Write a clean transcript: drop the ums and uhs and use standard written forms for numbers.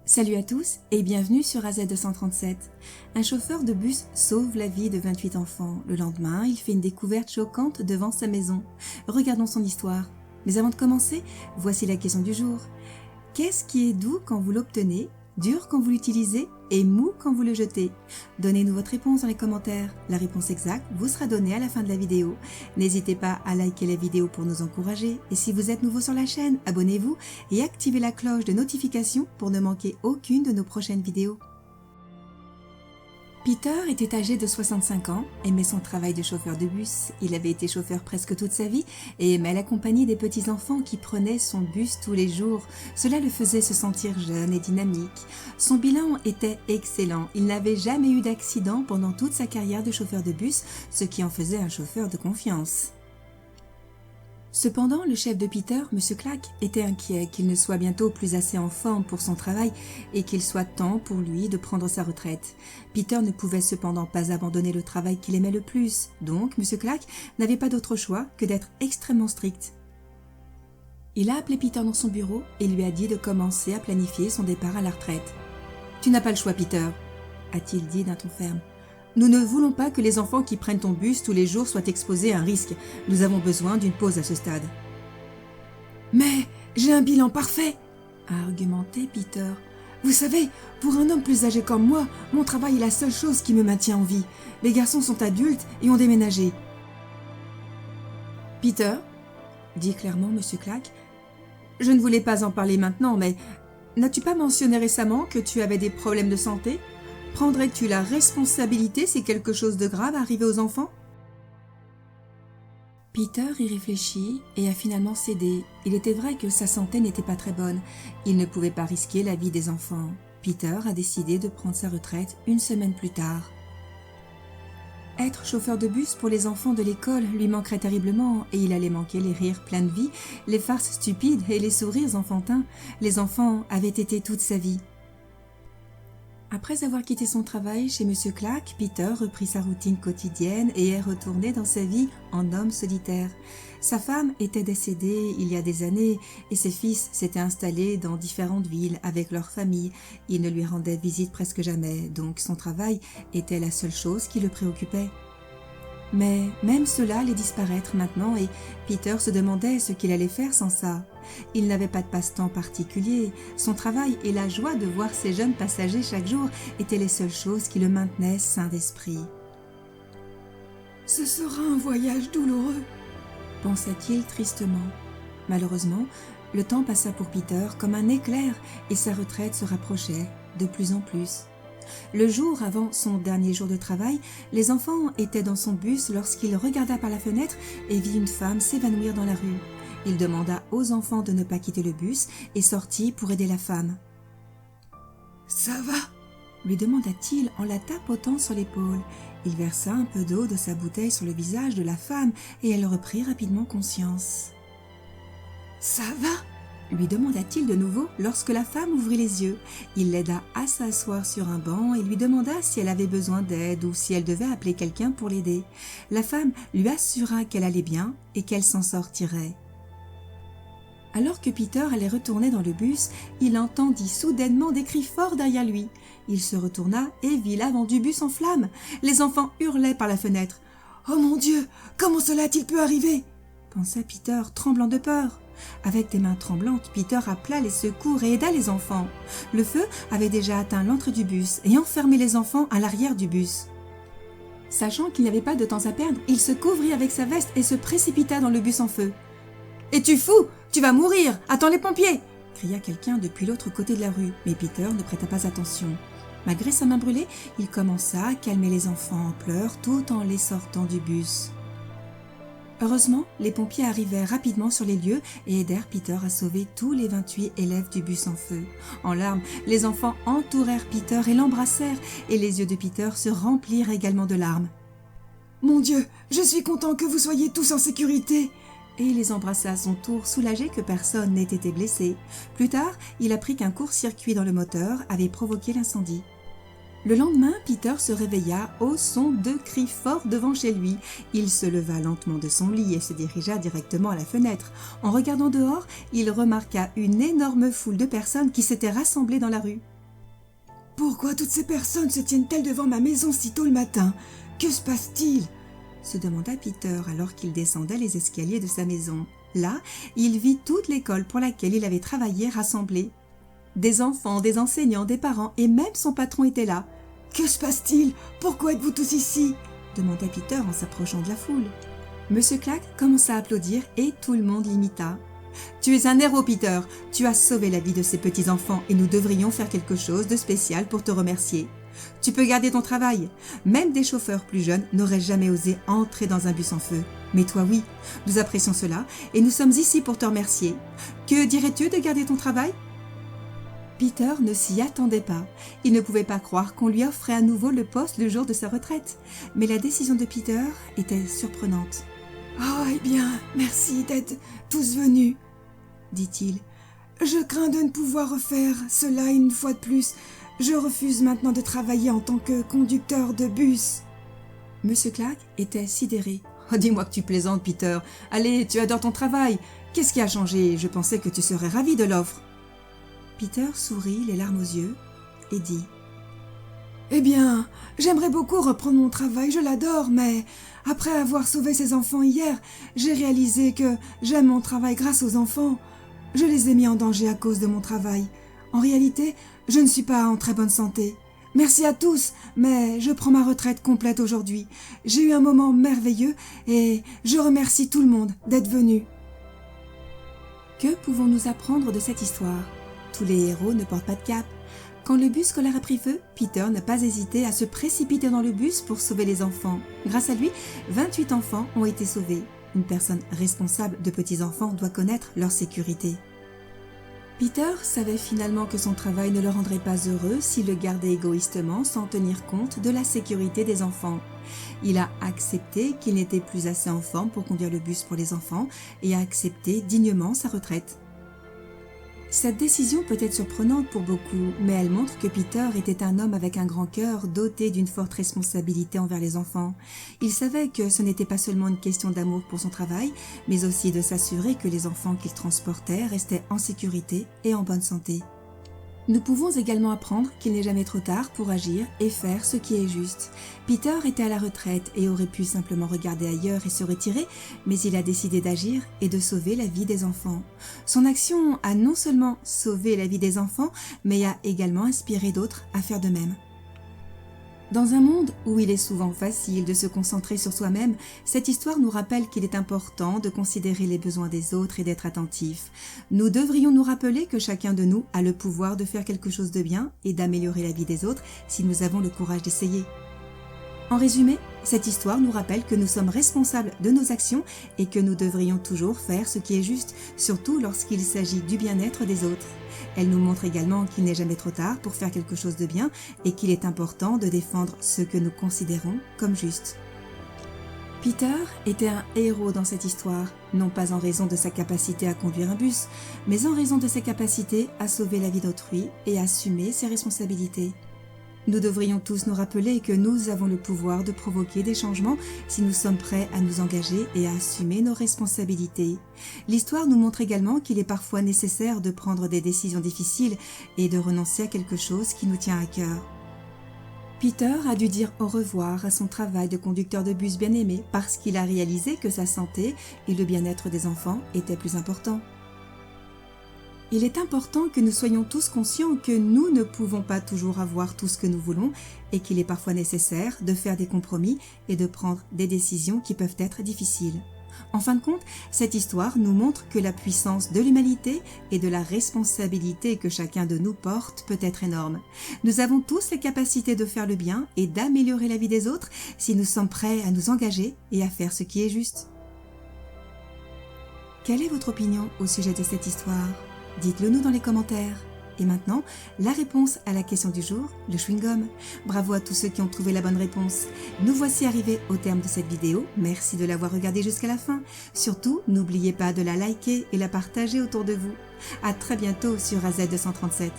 Salut à tous et bienvenue sur AZ237. Un chauffeur de bus sauve la vie de 28 enfants. Le lendemain, il fait une découverte choquante devant sa maison. Regardons son histoire. Mais avant de commencer, voici la question du jour. Qu'est-ce qui est doux quand vous l'obtenez, dur quand vous l'utilisez et mou quand vous le jetez? Donnez-nous votre réponse dans les commentaires. La réponse exacte vous sera donnée à la fin de la vidéo. N'hésitez pas à liker la vidéo pour nous encourager. Et si vous êtes nouveau sur la chaîne, abonnez-vous et activez la cloche de notification pour ne manquer aucune de nos prochaines vidéos. Peter était âgé de 65 ans, aimait son travail de chauffeur de bus. Il avait été chauffeur presque toute sa vie et aimait la compagnie des petits-enfants qui prenaient son bus tous les jours. Cela le faisait se sentir jeune et dynamique. Son bilan était excellent. Il n'avait jamais eu d'accident pendant toute sa carrière de chauffeur de bus, ce qui en faisait un chauffeur de confiance. Cependant, le chef de Peter, M. Clack, était inquiet qu'il ne soit bientôt plus assez en forme pour son travail et qu'il soit temps pour lui de prendre sa retraite. Peter ne pouvait cependant pas abandonner le travail qu'il aimait le plus, donc M. Clack n'avait pas d'autre choix que d'être extrêmement strict. Il a appelé Peter dans son bureau et lui a dit de commencer à planifier son départ à la retraite. « Tu n'as pas le choix, Peter », a-t-il dit d'un ton ferme. Nous ne voulons pas que les enfants qui prennent ton bus tous les jours soient exposés à un risque. Nous avons besoin d'une pause à ce stade. « Mais j'ai un bilan parfait !» a argumenté Peter. « Vous savez, pour un homme plus âgé comme moi, mon travail est la seule chose qui me maintient en vie. Les garçons sont adultes et ont déménagé. »« Peter, » dit clairement M. Clack, « je ne voulais pas en parler maintenant, mais n'as-tu pas mentionné récemment que tu avais des problèmes de santé ? Prendrais-tu la responsabilité si quelque chose de grave arrivait aux enfants ?» Peter y réfléchit et a finalement cédé. Il était vrai que sa santé n'était pas très bonne. Il ne pouvait pas risquer la vie des enfants. Peter a décidé de prendre sa retraite une semaine plus tard. Être chauffeur de bus pour les enfants de l'école lui manquerait terriblement et il allait manquer les rires pleins de vie, les farces stupides et les sourires enfantins. Les enfants avaient été toute sa vie. Après avoir quitté son travail chez M. Clack, Peter reprit sa routine quotidienne et est retourné dans sa vie en homme solitaire. Sa femme était décédée il y a des années et ses fils s'étaient installés dans différentes villes avec leur famille. Il ne lui rendait visite presque jamais, donc son travail était la seule chose qui le préoccupait. Mais même cela allait disparaître maintenant et Peter se demandait ce qu'il allait faire sans ça. Il n'avait pas de passe-temps particulier. Son travail et la joie de voir ses jeunes passagers chaque jour étaient les seules choses qui le maintenaient sain d'esprit. « Ce sera un voyage douloureux », pensa-t-il tristement. Malheureusement, le temps passa pour Peter comme un éclair et sa retraite se rapprochait de plus en plus. Le jour avant son dernier jour de travail, les enfants étaient dans son bus lorsqu'il regarda par la fenêtre et vit une femme s'évanouir dans la rue. Il demanda aux enfants de ne pas quitter le bus et sortit pour aider la femme. « Ça va ?» lui demanda-t-il en la tapotant sur l'épaule. Il versa un peu d'eau de sa bouteille sur le visage de la femme et elle reprit rapidement conscience. « Ça va ?» lui demanda-t-il de nouveau lorsque la femme ouvrit les yeux. Il l'aida à s'asseoir sur un banc et lui demanda si elle avait besoin d'aide ou si elle devait appeler quelqu'un pour l'aider. La femme lui assura qu'elle allait bien et qu'elle s'en sortirait. Alors que Peter allait retourner dans le bus, il entendit soudainement des cris forts derrière lui. Il se retourna et vit l'avant du bus en flammes. Les enfants hurlaient par la fenêtre. « Oh mon Dieu, comment cela a-t-il pu arriver ?» pensa Peter, tremblant de peur. Avec des mains tremblantes, Peter appela les secours et aida les enfants. Le feu avait déjà atteint l'entrée du bus et enfermé les enfants à l'arrière du bus. Sachant qu'il n'y avait pas de temps à perdre, il se couvrit avec sa veste et se précipita dans le bus en feu. « Es-tu fou ? Tu vas mourir! Attends les pompiers !» cria quelqu'un depuis l'autre côté de la rue, mais Peter ne prêta pas attention. Malgré sa main brûlée, il commença à calmer les enfants en pleurs tout en les sortant du bus. Heureusement, les pompiers arrivèrent rapidement sur les lieux et aidèrent Peter à sauver tous les 28 élèves du bus en feu. En larmes, les enfants entourèrent Peter et l'embrassèrent et les yeux de Peter se remplirent également de larmes. « Mon Dieu, je suis content que vous soyez tous en sécurité !» Et il les embrassa à son tour, soulagé que personne n'ait été blessé. Plus tard, il apprit qu'un court-circuit dans le moteur avait provoqué l'incendie. Le lendemain, Peter se réveilla au son de cris forts devant chez lui. Il se leva lentement de son lit et se dirigea directement à la fenêtre. En regardant dehors, il remarqua une énorme foule de personnes qui s'étaient rassemblées dans la rue. Pourquoi toutes ces personnes se tiennent-elles devant ma maison si tôt le matin? Que se passe-t-il? Se demanda Peter alors qu'il descendait les escaliers de sa maison. Là, il vit toute l'école pour laquelle il avait travaillé rassemblée. Des enfants, des enseignants, des parents et même son patron étaient là. « Que se passe-t-il? Pourquoi êtes-vous tous ici ?» demanda Peter en s'approchant de la foule. Monsieur Clack commença à applaudir et tout le monde l'imita. « Tu es un héros, Peter. Tu as sauvé la vie de ces petits-enfants et nous devrions faire quelque chose de spécial pour te remercier. Tu peux garder ton travail. Même des chauffeurs plus jeunes n'auraient jamais osé entrer dans un bus en feu. Mais toi, oui. Nous apprécions cela et nous sommes ici pour te remercier. Que dirais-tu de garder ton travail ?» Peter ne s'y attendait pas. Il ne pouvait pas croire qu'on lui offrait à nouveau le poste le jour de sa retraite. Mais la décision de Peter était surprenante. « Oh, eh bien, merci d'être tous venus, » dit-il. « Je crains de ne pouvoir refaire cela une fois de plus. Je refuse maintenant de travailler en tant que conducteur de bus. » Monsieur Clack était sidéré. Oh, « Dis-moi que tu plaisantes, Peter. Allez, tu adores ton travail. Qu'est-ce qui a changé? Je pensais que tu serais ravi de l'offre. » Peter sourit, les larmes aux yeux, et dit « Eh bien, j'aimerais beaucoup reprendre mon travail, je l'adore, mais après avoir sauvé ces enfants hier, j'ai réalisé que j'aime mon travail grâce aux enfants. Je les ai mis en danger à cause de mon travail. En réalité, je ne suis pas en très bonne santé. Merci à tous, mais je prends ma retraite complète aujourd'hui. J'ai eu un moment merveilleux et je remercie tout le monde d'être venu. » Que pouvons-nous apprendre de cette histoire? Tous les héros ne portent pas de cape. Quand le bus scolaire a pris feu, Peter n'a pas hésité à se précipiter dans le bus pour sauver les enfants. Grâce à lui, 28 enfants ont été sauvés. Une personne responsable de petits-enfants doit connaître leur sécurité. Peter savait finalement que son travail ne le rendrait pas heureux s'il le gardait égoïstement sans tenir compte de la sécurité des enfants. Il a accepté qu'il n'était plus assez en forme pour conduire le bus pour les enfants et a accepté dignement sa retraite. Cette décision peut être surprenante pour beaucoup, mais elle montre que Peter était un homme avec un grand cœur, doté d'une forte responsabilité envers les enfants. Il savait que ce n'était pas seulement une question d'amour pour son travail, mais aussi de s'assurer que les enfants qu'il transportait restaient en sécurité et en bonne santé. Nous pouvons également apprendre qu'il n'est jamais trop tard pour agir et faire ce qui est juste. Peter était à la retraite et aurait pu simplement regarder ailleurs et se retirer, mais il a décidé d'agir et de sauver la vie des enfants. Son action a non seulement sauvé la vie des enfants, mais a également inspiré d'autres à faire de même. Dans un monde où il est souvent facile de se concentrer sur soi-même, cette histoire nous rappelle qu'il est important de considérer les besoins des autres et d'être attentif. Nous devrions nous rappeler que chacun de nous a le pouvoir de faire quelque chose de bien et d'améliorer la vie des autres si nous avons le courage d'essayer. En résumé, cette histoire nous rappelle que nous sommes responsables de nos actions et que nous devrions toujours faire ce qui est juste, surtout lorsqu'il s'agit du bien-être des autres. Elle nous montre également qu'il n'est jamais trop tard pour faire quelque chose de bien et qu'il est important de défendre ce que nous considérons comme juste. Peter était un héros dans cette histoire, non pas en raison de sa capacité à conduire un bus, mais en raison de sa capacité à sauver la vie d'autrui et à assumer ses responsabilités. Nous devrions tous nous rappeler que nous avons le pouvoir de provoquer des changements si nous sommes prêts à nous engager et à assumer nos responsabilités. L'histoire nous montre également qu'il est parfois nécessaire de prendre des décisions difficiles et de renoncer à quelque chose qui nous tient à cœur. Peter a dû dire au revoir à son travail de conducteur de bus bien-aimé parce qu'il a réalisé que sa santé et le bien-être des enfants étaient plus importants. Il est important que nous soyons tous conscients que nous ne pouvons pas toujours avoir tout ce que nous voulons et qu'il est parfois nécessaire de faire des compromis et de prendre des décisions qui peuvent être difficiles. En fin de compte, cette histoire nous montre que la puissance de l'humanité et de la responsabilité que chacun de nous porte peut être énorme. Nous avons tous les capacités de faire le bien et d'améliorer la vie des autres si nous sommes prêts à nous engager et à faire ce qui est juste. Quelle est votre opinion au sujet de cette histoire ? Dites-le nous dans les commentaires. Et maintenant, la réponse à la question du jour, le chewing-gum. Bravo à tous ceux qui ont trouvé la bonne réponse. Nous voici arrivés au terme de cette vidéo. Merci de l'avoir regardée jusqu'à la fin. Surtout, n'oubliez pas de la liker et la partager autour de vous. À très bientôt sur AZ237.